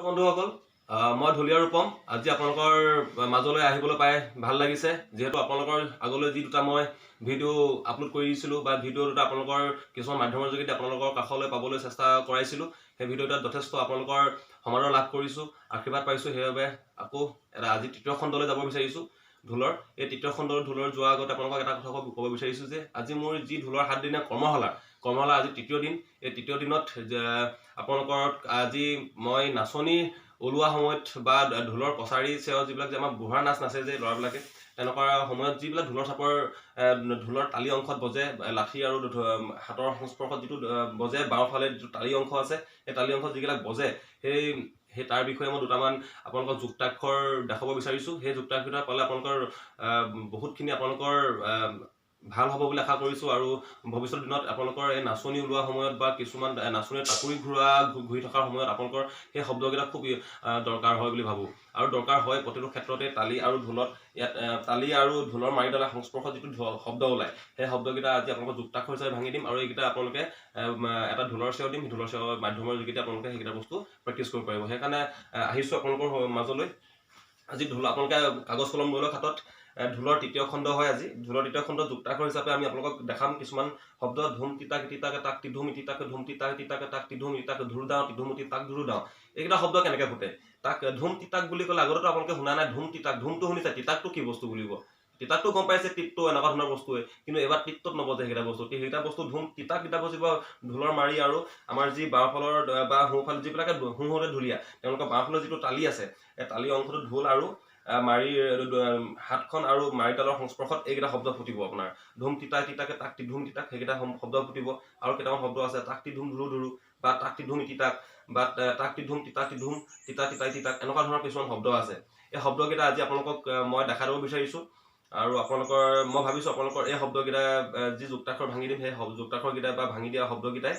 বন্ধুসকল, মই ঢুলীয়া ৰূপম। আজি আপোনালোকৰ মাজলৈ আহিবলৈ পাই ভাল লাগিছে, যিহেতু আপোনালোকৰ আগলৈ যি দুটা মই ভিডিঅ' আপলোড কৰি দিছিলোঁ বা ভিডিঅ' দুটা আপোনালোকৰ কিছুমান মাধ্যমৰ যোগেদি আপোনালোকৰ কাষলৈ পাবলৈ চেষ্টা কৰাইছিলোঁ। সেই ভিডিঅ' দুটাত যথেষ্ট আপোনালোকৰ সমাদৰ লাভ কৰিছোঁ, আশীৰ্বাদ পাইছোঁ। সেইবাবে আকৌ আজি তৃতীয় খণ্ডলৈ যাব বিচাৰিছোঁ ঢোলৰ। এই তৃতীয় খণ্ডৰ ঢোলৰ যোৱাৰ আগতে আপোনালোকক এটা কথা ক'ব বিচাৰিছোঁ যে আজি মোৰ যি ঢোলৰ 7 দিনীয়া কৰ্মশালা আজি তৃতীয় দিন। এই তৃতীয় দিনত আপোনালোকৰ আজি মই নাচনী ওলোৱা সময়ত বা ঢোলৰ কছাৰী চেৱা যিবিলাক যে আমাৰ বুঢ়া নাচ নাচে যে ল'ৰাবিলাকে, তেনেকুৱা সময়ত যিবিলাক ঢোলৰ চাপৰ ঢোলৰ তালি অংশত বজে, লাঠি আৰু হাতৰ সংস্পৰ্শত যিটো বজে, বাওঁফালে যিটো তালি অংশ আছে, সেই তালি অংশত যিবিলাক বজে, সেই তাৰ বিষয়ে মই দুটামান আপোনালোকৰ যুক্তাক্ষৰ দেখাব বিচাৰিছোঁ। সেই যুক্তাক্ষৰ পালে আপোনালোকৰ বহুতখিনি আপোনালোকৰ ভাল হ'ব বুলি আশা কৰিছোঁ। আৰু ভৱিষ্যত দিনত আপোনালোকৰ এই নাচনী ওলোৱা সময়ত বা কিছুমান নাচনীৰ টাকুৰি ঘূৰি থকাৰ সময়ত আপোনালোকৰ সেই শব্দকেইটা খুব দৰকাৰ হয় বুলি ভাবোঁ। আৰু দৰকাৰ হয় প্ৰতিটো ক্ষেত্ৰতে। তালি আৰু ঢোলত ইয়াত তালি আৰু ঢোলৰ মাৰিডালে সংস্পৰ্শত যিটো শব্দ ওলায়, সেই শব্দকেইটা আজি আপোনালোকৰ যুক্তাক্ষৰ হিচাপে ভাঙি দিম। আৰু এইকেইটা আপোনালোকে এটা ঢোলৰ চেও দিম। ঢোলৰ চেও মাধ্যমৰ যোগেদি আপোনালোকে সেইকেইটা বস্তু প্ৰেক্টিছ কৰিব পাৰিব। সেইকাৰণে আহিছোঁ আপোনালোকৰ মাজলৈ। আজি আপোনালোকে কাগজ কলম লৈ লওক হাতত। ঢোলৰ তৃতীয় খণ্ড হয় আজি। ঢোলৰ তৃতীয় খণ্ড যুক্তাক্ষৰ হিচাপে আমি আপোনালোকক দেখাম কিছুমান শব্দ। ধুম তিতাক ইতিতাকে তাক তিধুম ইতিতাকে ধুম তিতাক ইতিতাকে তাক তিধুম ইতিতাকে ধুৰ দাওঁ তিধুম ইতি তাক ধুৰু দাওঁ। এইকেইটা শব্দ কেনেকৈ ফুটে? তাক ধুম তিতাক বুলি ক'লে আগতেতো আপোনালোকে শুনা নাই। ধুম তিতাক, ধুমটো শুনিছে, তিতাকটো কি বস্তু বুলিব? তিতাকটো গম পাইছে, টিপটো এনেকুৱা ধৰণৰ বস্তুৱে, কিন্তু এইবাৰ টিপটোত নবজে সেইকেইটা বস্তু। সেইকেইটা বস্তু ধুম তিতাক কেইটা বজিব ঢোলৰ মাৰি। আৰু আমাৰ যি বাওঁফালৰ বা সোঁফালে যিবিলাকে সোঁহতে ঢুলীয়া, তেওঁলোকৰ বাওঁফালৰ যিটো তালি আছে, এই তালি অংশটো ঢোল আৰু মাৰি হাতখন আৰু মাৰিডালৰ সংস্পৰ্শত এইকেইটা শব্দ ফুটিব আপোনাৰ। ধুম তিতাক তিতাকে তাক তিধুম তিতাক, সেইকেইটা শব্দ ফুটিব। আৰু কেইটামান শব্দ আছে, তাক তিধুম ধুৰু ধুৰু, বা তাক তিধুম ইতিতাক, বা তাক তিধুম তিতা তিধুম তিতা তিতাই তিতাক, এনেকুৱা ধৰণৰ কিছুমান শব্দ আছে। এই শব্দকেইটা আজি আপোনালোকক মই দেখাই দিব বিচাৰিছোঁ। আৰু মই ভাবিছোঁ আপোনালোকৰ এই শব্দকেইটা যি যুক্তাক্ষৰ ভাঙি দিম, সেই যুক্তাক্ষৰকেইটা বা ভাঙি দিয়া শব্দকেইটাই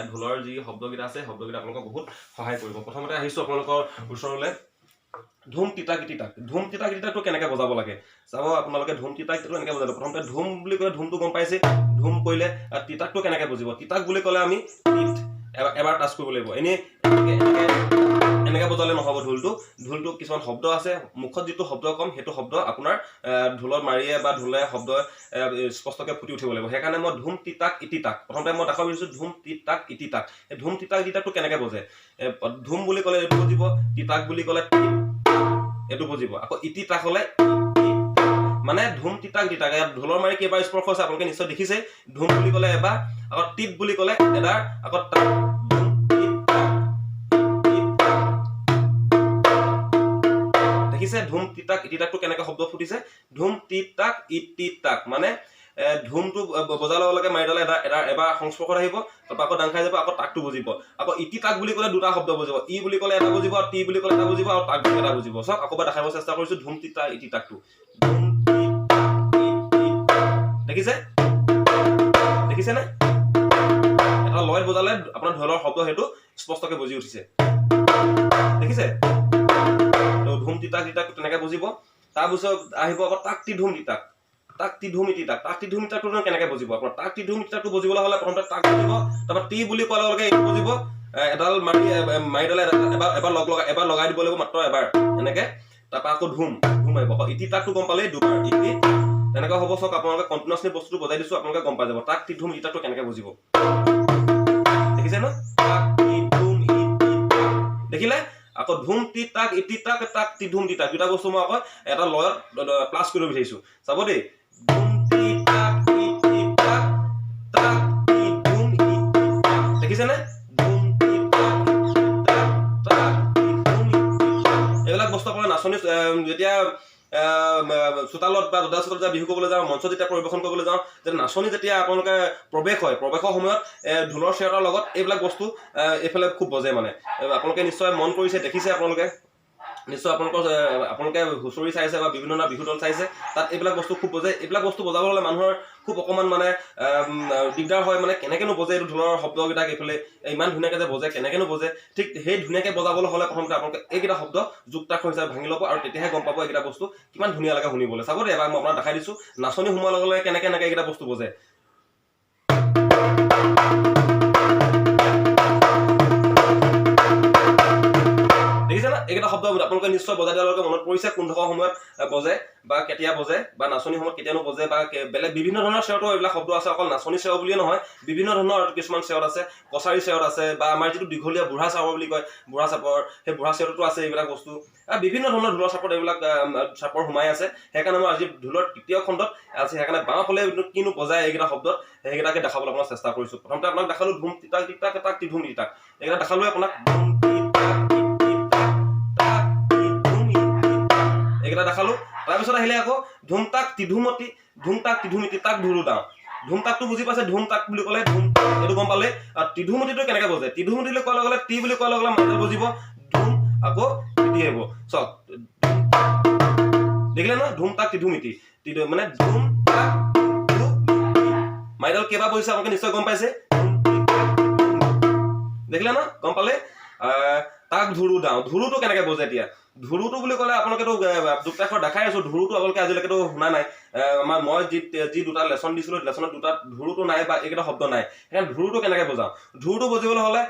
ঢোলৰ যি শব্দকেইটা আছে, শব্দকেইটা আপোনালোকক বহুত সহায় কৰিব। প্ৰথমতে আহিছোঁ আপোনালোকৰ ওচৰলৈ। ধুম তিতাক ইতিতাক। ধুম তিতাক ইতিতাকটো কেনেকৈ বজাব লাগে চাব আপোনালোকে। ধুম তিতাক ইতিতাকটো এনেকৈ বজাব। প্ৰথমতে ধুম বুলি ক'লে ধুমটো গম পাইছে, ধুম কৰিলে। তিতাকটো কেনেকৈ বুজিব? তিতাক বুলি ক'লে আমি তিত এবাৰ টাচ কৰিব লাগিব। এনেই এনেকৈ বজালে নহ'ব। ঢোলটো কিছুমান শব্দ আছে, মুখত যিটো শব্দ কম সেইটো শব্দ আপোনাৰ ঢোলত মাৰিয়ে বা ঢোলে শব্দ স্পষ্টকৈ ফুটি উঠিব লাগিব। সেইকাৰণে মই ধুম তিতাক ইতিতাক প্ৰথমতে মই দেখাব বিচাৰিছোঁ। ধুম তিতাক ইতিতাক। এই ধুম তিতাক ইতিতাকটো কেনেকৈ বজে? ধুম বুলি ক'লে এইটো বুজিব, তিতাক বুলি ক'লে এইটো বুজিব, আকৌ ইতিতাক হ'লে মানে ধুম তিতাক তিতাক। ঢোলৰ মাৰি কেইবাৰ স্পৰ্শ আছে আপোনালোকে নিশ্চয় দেখিছে। ধুম বুলি ক'লে এবাৰ, আকৌ টিত বুলি ক'লে এবাৰ, আকৌ তাক। দেখিছে ধুম তিতাক ইতিতাকটো কেনেকৈ শব্দ ফুটিছে? ধুম তিতাক ইতিতাক মানে ধুমটো বজাৰ লগে লগে মাৰিডালে এবাৰ সংস্পৰ্শত আহিব, তাৰপৰা আকৌ দাং খাই যাব, আকৌ তাকটো বুজিব। আকৌ ইতিতাক বুলি ক'লে দুটা শব্দ বুজিব। ই বুলি ক'লে এটা বুজিব, আৰু টি বুলি ক'লে এটা বুজিব, আৰু তাক বুলি এটা বুজিব। চাওক আকৌ দেখাব চেষ্টা কৰিছোঁ। ধুম তিতাক ইতিতাকটো। ধুম দেখিছে? দেখিছেনে? এটা লয়ত বজালে আপোনাৰ ঢোলৰ শব্দ সেইটো স্পষ্টকৈ বুজি উঠিছে। দেখিছে? ধুম তিতাক তিতাকটো তেনেকৈ বুজিব। তাৰপিছত আহিব আকৌ তাক তিধুম তিতাক। তাক তিধুম ইতিতাক। তাক তিধুম ইতিতাকটো কেনেকৈ বুজিব? আপোনাৰ তাক তিধুম ইতিতাকটো বুজিবলৈ হ'লে প্ৰথমতে তাক বুজিব, তাৰপৰা টি বুলি কোৱাৰ লগে লগে এইটো বুজিব। এডাল মাৰিডালে এবাৰ লগাই দিব লাগিব, মাত্ৰ এবাৰ এনেকৈ। তাৰপৰা আকৌ ধুম আহিব। আকৌ ইতিতাকটো গম পালেই দুবাৰ ইতি, তেনেকুৱা হ'ব। চাওক আপোনালোকে কণ্টিনিউৱাছলি বস্তুটো বজাই দিছোঁ, আপোনালোকে গম পাই যাব তাক তিধুম ইতিতাকটো কেনেকৈ বুজিব। দেখিছে ন? তাক তিধুম ইতিতাক। দেখিলে? আকৌ ধুম তিতাক ইতিতাক তাক তিধুম তিতাক, দুটা বস্তু মই আকৌ এটা লয়ত প্লাছ কৰিব বিচাৰিছোঁ। চাব দেই। ধুম তিতাক ইতিতাক তাক তিধুম ইতিতাক। দেখিছেনে? ধুম তিতাক ইতিতাক তাক তিধুম ইতিতাক। এইবিলাক বস্তু আপোনাৰ নাচনী যেতিয়া চোতালত বা দদা চোতালত যেতিয়া বিহু কৰিবলৈ যাওঁ, মঞ্চত যেতিয়া পৰিৱেশন কৰিবলৈ যাওঁ, যেতিয়া নাচনী যেতিয়া আপোনালোকে প্ৰৱেশৰ সময়ত ঢোলৰ চেওঁতাৰ লগত এইবিলাক বস্তু এইফালে খুব বজে মানে। আপোনালোকে নিশ্চয় মন কৰিছে, দেখিছে আপোনালোকে নিশ্চয়। আপোনালোকে হুঁচৰি চাইছে বা বিভিন্ন ধৰণৰ বিহু দল চাইছে, তাত এইবিলাক বস্তু খুব বজে। এইবিলাক বস্তু বজাব হ'লে মানুহৰ খুব অকণমান মানে দিগদাৰ হয়, মানে কেনেকৈনো বজে এইটো ঢোলৰ শব্দকেইটাক এইফালে ইমান ধুনীয়াকৈ যে বজে, কেনেকৈনো বজে। ঠিক সেই ধুনীয়াকৈ বজাবলৈ হ'লে প্ৰথমতে আপোনালোকে এইকেইটা শব্দ যুক্তাক্ষৰ হিচাপে ভাঙি ল'ব, আৰু তেতিয়াহে গম পাব এইকেইটা বস্তু কিমান ধুনীয়া লাগে শুনিবলৈ। চাব দেই, এবাৰ মই আপোনাক দেখাই দিছোঁ নাচনী সোমোৱাৰ লগে লগে কেনেকৈ এইকেইটা বস্তু বজে। এইকেইটা শব্দ আপোনালোকে নিশ্চয় বজাই দিয়াৰ লগে মনত পৰিছে কোনডোখৰ সময়ত বজে বা কেতিয়া বজে বা নাচনি সময়ত কেতিয়ানো বজে বা বেলেগ বিভিন্ন ধৰণৰ চেৱতো এইবিলাক শব্দ আছে অকল নাচনি চেৱ বুলিয়ে নহয় বিভিন্ন ধৰণৰ কিছুমান চেৱত আছে কছাৰী চেৱত আছে বা আমাৰ যিটো দীঘলীয়া বুঢ়া চাপৰ বুলি কয় বুঢ়া চাপৰ সেই বুঢ়া চেৱতো আছে এইবিলাক বস্তু বিভিন্ন ধৰণৰ ঢোলৰ চাপত এইবিলাক চাপৰ সোমাই আছে সেইকাৰণে মই আজি ঢোলৰ তৃতীয় খণ্ডত আছে সেইকাৰণে বাওঁফালে কিনো বজায় এইকেইটা শব্দত সেইকেইটাকে দেখাবলৈ আপোনাক চেষ্টা কৰিছোঁ প্ৰথমতে আপোনাক দেখালো ধুম তিতাক তিতাক তাক তিধুম তিতাক এইকেইটা দেখালো আপোনাক এইকেইটা দেখালো তাৰপিছত আহিলে আকৌ ধুম তাক তিধুমতি ধুম তাক তিধুমিতি তাক ধুৰু দাওঁ ধুম তাকটো বুজি পাইছে ধুম তাক বুলি ক'লে ধুম এইটো গম পালে আৰু তিধুমতিটো কেনেকৈ বজে তিধুমতি বুলি কোৱাৰ লগে লগে টি বুলি কোৱাৰ লগে লগে মাইডাল বজিব ধুম আকৌ তিতি আহিব চাওক দেখিলে ন ধুম তাক তিধুমিতি মানে ধুম তাক মাইডাল কেইবা বজিছে আপোনালোকে নিশ্চয় গম পাইছে দেখিলে ন গম পালে তাক ধুৰু দাওঁ ধুৰুটো কেনেকৈ বজে এতিয়া ধুৰুটো বুলি ক'লে আপোনালোকেতো যুক্তাক্ষৰ দেখাই আছো ধুৰুটো আপোনালোকে আজিলৈকেতো শুনা নাই আমাৰ মই যি দুটা লেচন দিছিলো লেচনত দুটা ধুৰুটো নাই বা এইকেইটা শব্দ নাই সেইকাৰণে ধুৰুটো কেনেকৈ বজাওঁ ধুৰুটো বজিবলৈ হ'লে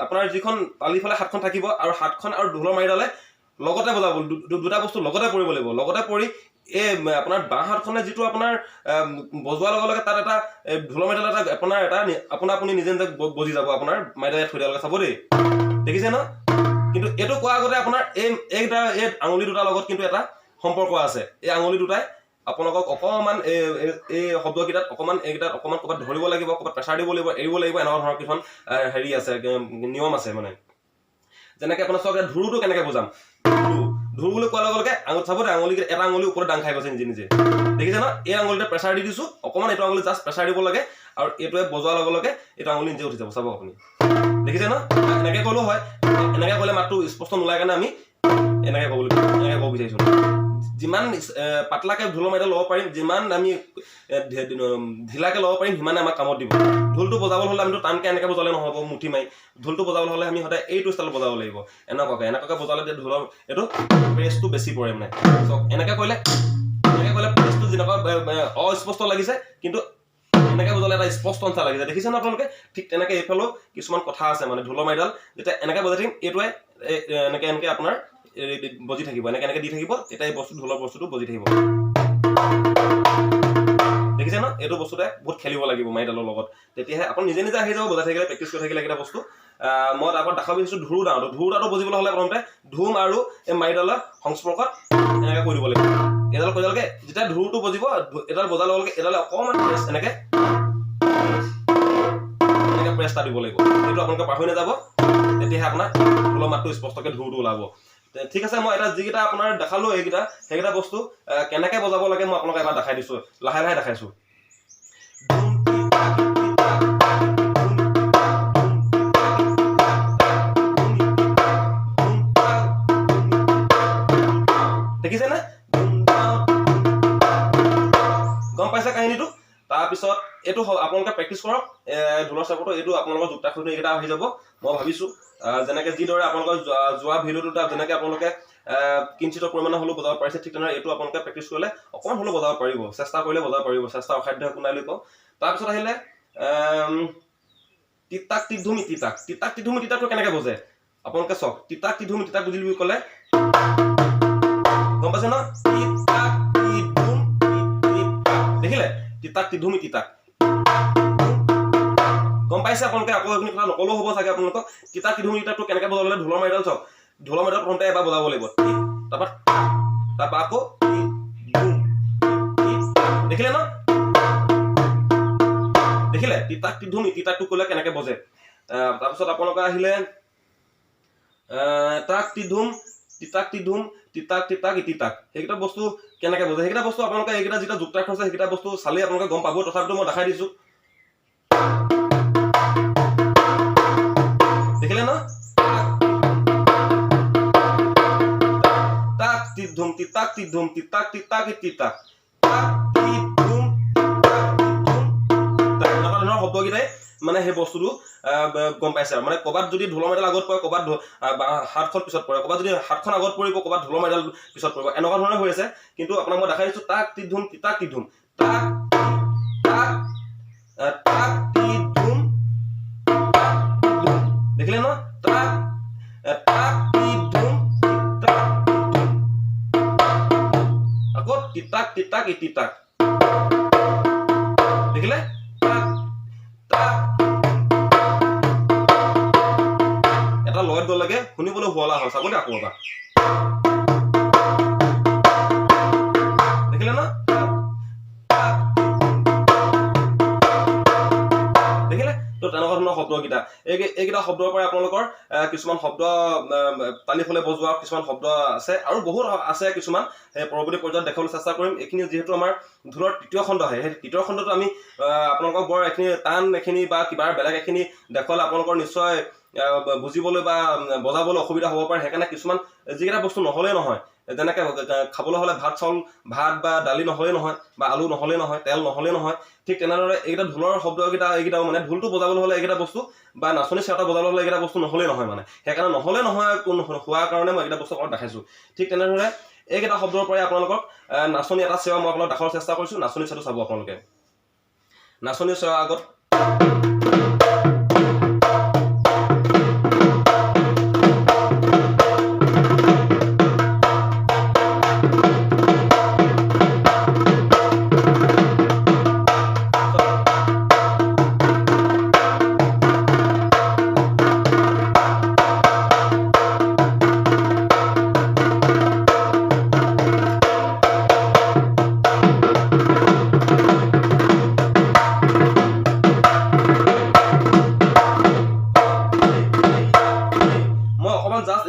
আপোনাৰ যিখন পালিফালে হাতখন থাকিব আৰু হাতখন আৰু ঢোলৰ মাৰিডালে লগতে বজাব দুটা বস্তু লগতে পৰিব লাগিব লগতে পৰি এই আপোনাৰ বাঁ হাতখনে যিটো আপোনাৰ বজোৱাৰ লগে লগে তাত এটা ঢোলৰ মাৰিডাল এটা আপোনাৰ এটা আপুনি নিজে নিজে বজি যাব আপোনাৰ মাৰিডালে থৈ দিয়াৰ লগে চাব দেই দেখিছে ন কিন্তু এইটো কোৱাৰ আগতে আপোনাৰ এই আঙুলি দুটাৰ লগত কিন্তু এটা সম্পৰ্ক আছে এই আঙুলি দুটাই আপোনালোকক অকণমান এই শব্দকেইটাত অকণমান এইকেইটাত অকণমান ক'ৰবাত ধৰিব লাগিব ক'ৰবাত প্ৰেছাৰ দিব লাগিব এৰিব লাগিব এনেকুৱা ধৰণৰ কিছুমান হেৰি আছে নিয়ম আছে মানে যেনেকৈ আপোনাৰ চাওক ধুৰুটো কেনেকৈ বুজাম ধুৰু বুলি কোৱাৰ লগে লগে চাব দে আঙুলি এটা আঙুলি ওপৰত দাং খাই গৈছে নিজে নিজে দেখিছে ন এই আঙুলিতে প্ৰেছাৰ দি দিছোঁ অকণমান এইটো আঙুলি জাষ্ট প্ৰেছাৰ দিব লাগে আৰু এইটোৱে বজোৱাৰ লগে লগে এইটো আঙুলি নিজে উঠি যাব চাব আপুনি দেখিছে ন এনেকৈ ক'লেও হয় এনেকৈ ক'লে মাতটো স্পষ্ট নোলায় কাৰণে আমি এনেকৈ ক'ব বিচাৰিছোঁ যিমান পাতলাকৈ ঢোলৰ মাৰিডাল ল'ব পাৰিম যিমান আমি ঢিলাকৈ ল'ব পাৰিম সিমানে আমাক কামত দিব ঢোলটো বজাবলৈ হ'লে আমিতো টানকৈ এনেকৈ বজালে নহ'ব মুঠি মাৰি ঢোলটো বজাবলৈ হ'লে আমি সদায় এইটো ষ্টাইলত বজাব লাগিব এনেকুৱাকৈ বজালে ঢোলৰ এইটো প্ৰেছটো বেছি পৰে মানে চাওক এনেকৈ কৰিলে প্ৰেছটো যেনেকুৱা অস্পষ্ট লাগিছে কিন্তু এনেকৈ বজালে এটা স্পষ্ট অঞ্চল লাগিছে দেখিছে ন আপোনালোকে ঠিক তেনেকৈ এইফালেও কিছুমান কথা আছে মানে ঢোলৰ মাৰিডাল যেতিয়া এনেকৈ বজাই থাকিম এইটোৱে এনেকৈ আপোনাৰ বজি থাকিব এনেকৈ দি থাকিব তেতিয়া এই ঢোলৰ বস্তুটো বজি থাকিব দেখিছে ন এইটো বস্তুতে বহুত খেলিব লাগিব মাৰিডালৰ লগত তেতিয়াহে আপুনি নিজে নিজে আহি যাব বজাই থাকিলে প্ৰেক্টিছ কৰি থাকিলে এইকেইটা বস্তু মই তাৰ পৰা দেখাব বিচাৰিছোঁ ধুৰু দাওঁটো বজিবলৈ হ'লে প্ৰথমতে ধুম আৰু এই মাৰিডালৰ সংস্পৰ্শত এনেকৈ কৰি দিব লাগিব এডাল কৰি দিয়ালৈকে যেতিয়া ধুৰুটো বজিব এডাল বজাৰ লগে লগে এডালে অকণমান প্ৰেছ এনেকৈ প্ৰেছ এটা দিব লাগিব এইটো আপোনালোকে পাহৰি নাযাব তেতিয়াহে আপোনাৰ ঢোলৰ মাতটো স্পষ্টকৈ ধুৰুটো ওলাব ঠিক আছে মই এটা যিকেইটা আপোনাৰ দেখালো সেইকেইটা বস্তু কেনেকৈ বজাব লাগে মই আপোনালোকক এবাৰ দেখাই দিছোঁ লাহে লাহে দেখাইছোঁ দেখিছে নে গম পাইছে কাহিনীটো তাৰপিছত এইটো আপোনালোকে প্ৰেক্টিছ কৰক ঢোলৰ চাপটো এইটো আপোনালোকৰ যুক্তাক্ষৰটো এইকেইটা আহি যাব মই ভাবিছোঁ যেনেকৈ যিদৰে আপোনালোকৰ যোৱা ভিডিঅ'টোত যেনেকৈ আপোনালোকে কিঞ্চিত পৰিমাণে হ'লেও বজাব পাৰিছে ঠিক তেনেদৰে এইটো আপোনালোকে প্ৰেক্টিছ কৰিলে অকণমান হ'লেও বজাব পাৰিব চেষ্টা কৰিলে বজাব পাৰিব চেষ্টা অসাধ্য একো নাই বুলি কওঁ তাৰপিছত আহিলে তিতাক তিধুমি তিতাকটো কেনেকৈ বজে আপোনালোকে চাওক তিতাক তিধুমি তিতাক বুজি বুলি ক'লে গম পাইছে ন তিতাক তিধুম দেখিলে তিতাক তিধুমি তিতাক গম পাইছে আপোনালোকে আকৌ আপুনি কথা নকলেও হ'ব চাগে আপোনালোকক তিতাক তিধুমি তিতাকটো কেনেকৈ বজাবলৈ ঢোলৰ মাৰিডাল চাওক ঢোলৰ মাৰিডাল প্ৰথমতে এবাৰ বজাব লাগিব তাৰপৰা আকৌ দেখিলে ন দেখিলে তিতাক তিধুমি তিতাকটো ক'লে কেনেকৈ বজে তাৰপিছত আপোনালোকে আহিলে তাক তিধুম তিতাক তিধুম তিতাক তিতাক ইতিতাক সেইকেইটা বস্তু কেনেকৈ বজে সেইকেইটা বস্তু আপোনালোকে এইকেইটা যিটা যুক্তাক্ষৰ আছে সেইকেইটা বস্তু চালেই আপোনালোকে গম পাব তথাপিতো মই দেখাই দিছোঁ দেখিলে ন তাক তিধুম তিতাক তিধুম তিতাক তিতাক ইতিতাক এনেকুৱা ধৰণৰ শব্দকেইটাই মানে সেই বস্তুটো গম পাইছে মানে ক'ৰবাত যদি ঢোলৰ মাৰিডাল আগত পৰে ক'ৰবাত হাতখন পিছত পৰে ক'ৰবাত যদি হাতখন আগত পৰিব ক'ৰবাত ঢোলৰ মাৰিডাল পিছত পৰিব এনেকুৱা ধৰণে হৈ আছে কিন্তু আপোনাক মই দেখাই দিছোঁ তাক তিধুম তিতাক তিধুম তাক তিধুম দেখিলে ন তাক তিধুম টিটাক টিটাক ইটিটাক দেখিলে এটা লয়ত গ'লেগে শুনিবলৈ শুৱলা হয় চাব দেই আকৌ এবাৰ দেখিলে না দেখিলে তো তেনেকুৱা ধৰণৰ শব্দকেইটা এইকেইটা শব্দৰ পৰা আপোনালোকৰ কিছুমান শব্দ তালি ফলে বজোৱা কিছুমান শব্দ আছে আৰু বহুত আছে কিছুমান পৰৱৰ্তী পৰ্যায়ত দেখাবলৈ চেষ্টা কৰিম এইখিনি যিহেতু আমাৰ ঢোলৰ তৃতীয় খণ্ড হয় সেই তৃতীয় খণ্ডটো আমি আপোনালোকক বৰ এইখিনি টান এইখিনি বা কিবা বেলেগ এখিনি দেখুৱালে আপোনালোকৰ নিশ্চয় বুজিবলৈ বা বজাবলৈ অসুবিধা হ'ব পাৰে সেইকাৰণে কিছুমান যিকেইটা বস্তু নহ'লেই নহয় যেনেকৈ খাবলৈ হ'লে ভাত বা দালি নহ'লেই নহয় বা আলু নহ'লেই নহয় তেল নহ'লেই নহয় ঠিক তেনেদৰে এইকেইটা ঢোলৰ শব্দকেইটা এইকেইটাও মানে ঢোলটো বজাবলৈ হ'লে এইকেইটা বস্তু বা নাচনী চেওঁতা বজাবলৈ হ'লে এইকেইটা বস্তু নহ'লেই নহয় মানে সেইকাৰণে নহ'লে নহয় হোৱাৰ কাৰণে মই এইকেইটা বস্তু অকণমান দেখাইছোঁ ঠিক তেনেদৰে এইকেইটা শব্দৰ পৰাই আপোনালোকক নাচনী এটা চেৱা মই আপোনালোক দেখাবৰ চেষ্টা কৰিছোঁ নাচনী চেৱাটো চাব আপোনালোকে নাচনী চেৱা আগত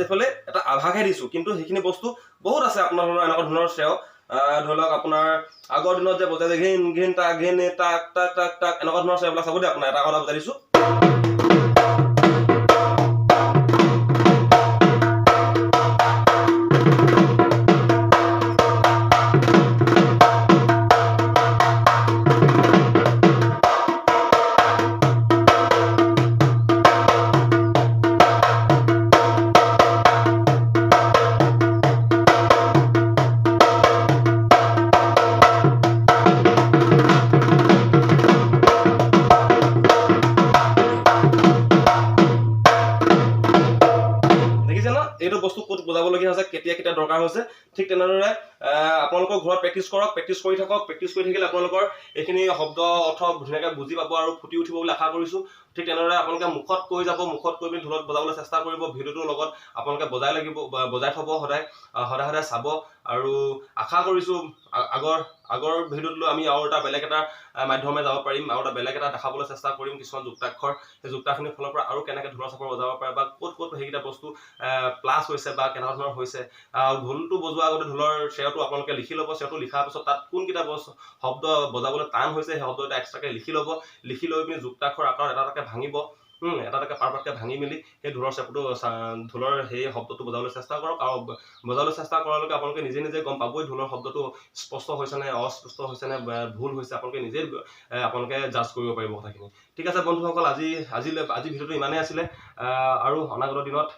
এইফালে এটা আভাসহে দিছোঁ কিন্তু সেইখিনি বস্তু বহুত আছে আপোনালোকৰ এনেকুৱা ধৰণৰ চেও ধৰি লওক আপোনাৰ আগৰ দিনত যে বজাই যে ঘিন ঘিন টাক ঘিন টাক টাক টাক টাক এনেকুৱা ধৰণৰ চেওবিলাক চাব দেই আপোনাৰ এটা কথা বুজাই দিছোঁ এইটো বস্তু ক'ত বজাবলগীয়া হৈছে কেতিয়া কেতিয়া দৰকাৰ হৈছে ঠিক তেনেদৰে আপোনালোকৰ ঘৰত প্ৰেক্টিছ কৰক প্ৰেক্টিছ কৰি থাকক প্ৰেক্টিছ কৰি থাকিলে আপোনালোকৰ এইখিনি শব্দ অৰ্থ ধুনীয়াকৈ বুজি পাব আৰু ফুটি উঠিব বুলি আশা কৰিছোঁ ঠিক তেনেদৰে আপোনালোকে মুখত কৈ যাব মুখত কৈ পিনি ঢোলত বজাবলৈ চেষ্টা কৰিব ভিডিঅ'টোৰ লগত আপোনালোকে বজাই থ'ব সদায় সদায় চাব আৰু আশা কৰিছোঁ আগৰ ভিডিঅ'টোলৈ আমি আৰু এটা বেলেগ এটা মাধ্যমে যাব পাৰিম আৰু এটা বেলেগ এটা দেখাবলৈ চেষ্টা কৰিম কিছুমান যুক্তাক্ষৰ সেই যুক্তাখিনিৰ ফালৰ পৰা আৰু কেনেকৈ ঢোলৰ চাপৰ বজাব পাৰে বা ক'ত সেইকেইটা বস্তু প্লাছ হৈছে বা কেনেকুৱা ধৰণৰ হৈছে ঢোলটো বজোৱাৰ আগতে ঢোলৰ চেওটো আপোনালোকে লিখি ল'ব চেওটো লিখাৰ পিছত তাত কোনকেইটা শব্দ বজাবলৈ টান হৈছে সেই শব্দ এটা এক্সট্ৰাকৈ লিখি ল'ব লিখি লৈ পিনি যুক্তাক্ষৰ আকাৰত এটা এটাকৈ ভাঙিব এটা এটাকৈ পাৰ্টকৈ ভাঙি মেলি সেই ঢোলৰ চেপটো ঢোলৰ সেই শব্দটো বজাবলৈ চেষ্টা কৰক আৰু বজাবলৈ চেষ্টা কৰালৈকে আপোনালোকে নিজে গম পাবই ঢোলৰ শব্দটো স্পষ্ট হৈছে নে অস্পষ্ট হৈছে নে ভুল হৈছে আপোনালোকে নিজে জাজ কৰিব পাৰিব কথাখিনি ঠিক আছে বন্ধুসকল আজি ভিডিঅ'টো ইমানেই আছিলে আৰু অনাগত দিনত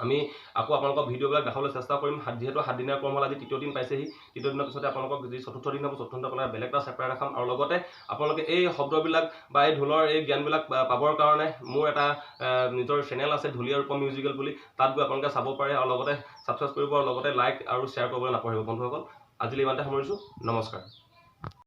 আমি আকৌ আপোনালোকক ভিডিঅ'বিলাক দেখাবলৈ চেষ্টা কৰিম যিহেতু 7 দিনীয়া কৰ্ম আজি তৃতীয় দিন পাইছেহি তৃতীয় দিনৰ পিছতে আপোনালোকক যি চতুৰ্থ দিন হ'ব চতুৰ্থ দিনৰ বেলেগ এটা চেপ্টাৰ দেখাম আৰু লগতে আপোনালোকে এই শব্দবিলাক বা এই ঢোলৰ এই জ্ঞানবিলাক পাবৰ কাৰণে মোৰ এটা নিজৰ চেনেল আছে ঢুলীয়া ৰূপম মিউজিকেল বুলি তাত গৈ আপোনালোকে চাব পাৰে আৰু লগতে ছাবস্ক্ৰাইব কৰিব আৰু লগতে লাইক আৰু শ্বেয়াৰ কৰিবলৈ নাপাহৰিব বন্ধুসকল আজিলৈ ইমানতে সামৰিছোঁ নমস্কাৰ